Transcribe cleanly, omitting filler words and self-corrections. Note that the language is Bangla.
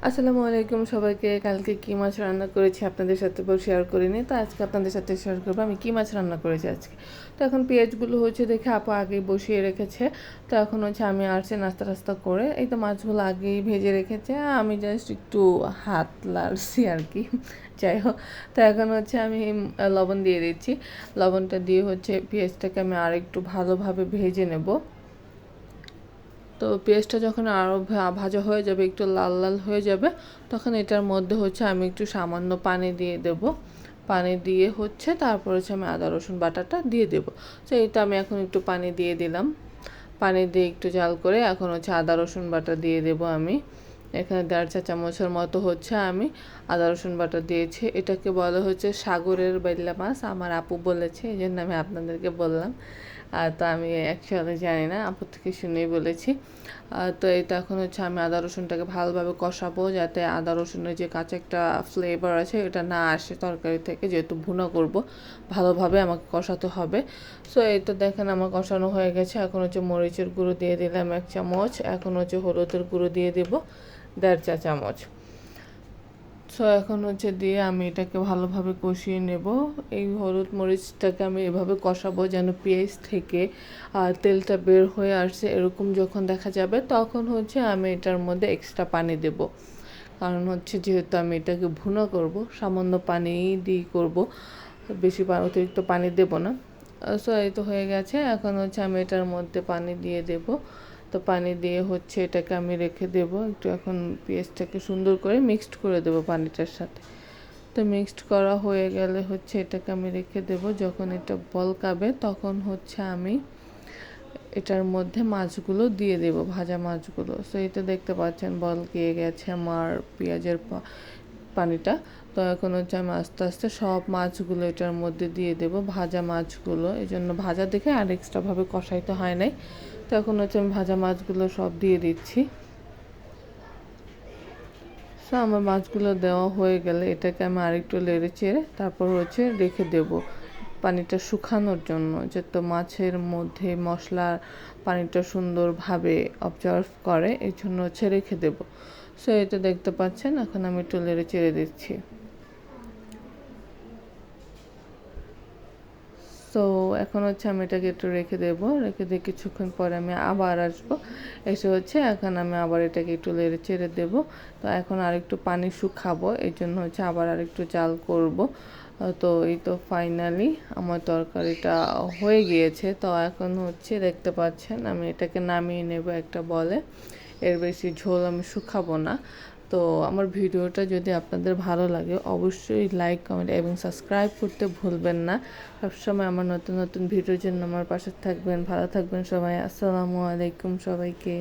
আসসালামু আলাইকুম সবাইকে। কালকে কী মাছ রান্না করেছি আপনাদের সাথে শেয়ার করিনি, তো আজকে আপনাদের সাথে শেয়ার করবো আমি কী মাছ রান্না করেছি আজকে। তো এখন পেঁয়াজগুলো হচ্ছে দেখে আপু আগেই বসিয়ে রেখেছে। তো এখন হচ্ছে আমি আসছি নাস্তা টাস্তা করে, এই তো মাছগুলো আগেই ভেজে রেখেছে, আমি জাস্ট একটু হাত লাড়ছি আর কি। যাই হোক, তো এখন হচ্ছে আমি লবণ দিয়ে দিচ্ছি। লবণটা দিয়ে হচ্ছে পেঁয়াজটাকে আমি আর একটু ভালোভাবে ভেজে নেব। তো পেঁয়াজটা যখন আরও ভাজা হয়ে যাবে, একটু লাল লাল হয়ে যাবে, তখন এটার মধ্যে হচ্ছে আমি একটু সামান্য পানি দিয়ে দেব। পানি দিয়ে হচ্ছে তারপর হচ্ছে আমি আদা রসুন বাটাটা দিয়ে দেব। তো এটা আমি এখন একটু পানি দিয়ে দিলাম। পানি দিয়ে একটু জাল করে এখন হচ্ছে আদা রসুন বাটা দিয়ে দেব আমি। এখানে 1.5 চা চামচের মতো হচ্ছে আমি আদা রসুন বাটা দিয়েছি। এটাকে বলা হচ্ছে সাগরের বাইলা মাছ, আমার আপু বলেছে, এই জন্য আমি আপনাদেরকে বললাম। তো আমি অ্যাকচুয়ালি জানি না, আপুর থেকে শুনেই বলেছি। তো এটা এখন হচ্ছে আমি আদা রসুনটাকে ভালোভাবে কষাবো, যাতে আদা রসুনের যে কাঁচা একটা ফ্লেভার আছে এটা না আসে তরকারি থেকে, যেহেতু ভুনা করব ভালোভাবে আমাকে কষাতে হবে। সো এই তো দেখেন আমার কষানো হয়ে গেছে। এখন হচ্ছে মরিচের গুঁড়ো দিয়ে দিলাম 1 চামচ। এখন হচ্ছে হলুদের গুঁড়ো দিয়ে দেব 1.5 চা চামচ। সো এখন হচ্ছে দিয়ে আমি এটাকে ভালোভাবে কষিয়ে নেব। এই হলুদ মরিচটাকে আমি এভাবে কষাবো যেন পেঁয়াজ থেকে তেলটা বের হয়ে আসছে, এরকম যখন দেখা যাবে তখন হচ্ছে আমি এটার মধ্যে এক্সট্রা পানি দেব। কারণ হচ্ছে যেহেতু আমি এটাকে ভুনা করব, সামান্য পানি দিয়ে করব, বেশি অতিরিক্ত পানি দেব না। সো এই তো হয়ে গেছে। এখন হচ্ছে আমি এটার মধ্যে পানি দিয়ে দেব। তো পানি দিয়ে হচ্ছে এটাকে আমি রেখে দেব একটু। এখন পেঁয়াজটাকে সুন্দর করে মিক্সড করে দেব পানিটার সাথে। তো মিক্সড করা হয়ে গেলে হচ্ছে এটাকে আমি রেখে দেব। যখন এটা বলকাবে তখন হচ্ছে আমি এটার মধ্যে মাছগুলো দিয়ে দেব, ভাজা মাছগুলো। সো এটা দেখতে পাচ্ছেন বলকিয়ে গেছে আমার পেঁয়াজের পানিটা। তো এখন হচ্ছে আমি আস্তে আস্তে সব মাছগুলো এটার মধ্যে দিয়ে দেব, ভাজা মাছগুলো। এই জন্য ভাজা দেখে আর এক্সট্রাভাবে কষাইতে হয় নাই। তো এখন হচ্ছে আমি ভাজা মাছগুলো সব দিয়ে দিচ্ছি। সো আমার মাছগুলো দেওয়া হয়ে গেলে এটাকে আমি আরেকটু নেড়ে চেড়ে তারপর হচ্ছে রেখে দেব পানিটা শুকানোর জন্য, যাতে মাছের মধ্যে মশলার পানিটা সুন্দরভাবে অবজার্ভ করে, এই জন্য হচ্ছে রেখে দেব। সো এটা দেখতে পাচ্ছেন, এখন আমি একটু নেড়ে চেড়ে দিচ্ছি। সো এখন হচ্ছে আমি এটাকে একটু রেখে দেবো, রেখে দিয়ে কিছুক্ষণ পরে আমি আবার আসবো। এসে হচ্ছে এখন আমি আবার এটাকে একটু নেড়ে চেড়ে দেবো। তো এখন আরেকটু পানি শুকাবো, এই জন্য হচ্ছে আবার আরেকটু জাল করব। তো এই তো ফাইনালি আমার তরকারিটা হয়ে গিয়েছে। তো এখন হচ্ছে দেখতে পাচ্ছেন আমি এটাকে নামিয়ে নেব একটা বলে। এর বেশি ঝোল আমি শুকাবো না। তো আমার ভিডিওটা যদি আপনাদের ভালো লাগে অবশ্যই লাইক, কমেন্ট এবং সাবস্ক্রাইব করতে ভুলবেন না। সবসময় আমার নতুন নতুন ভিডিওর জন্য আমার পাশে থাকবেন। ভালো থাকবেন সবাই। আসসালামু আলাইকুম সবাইকে।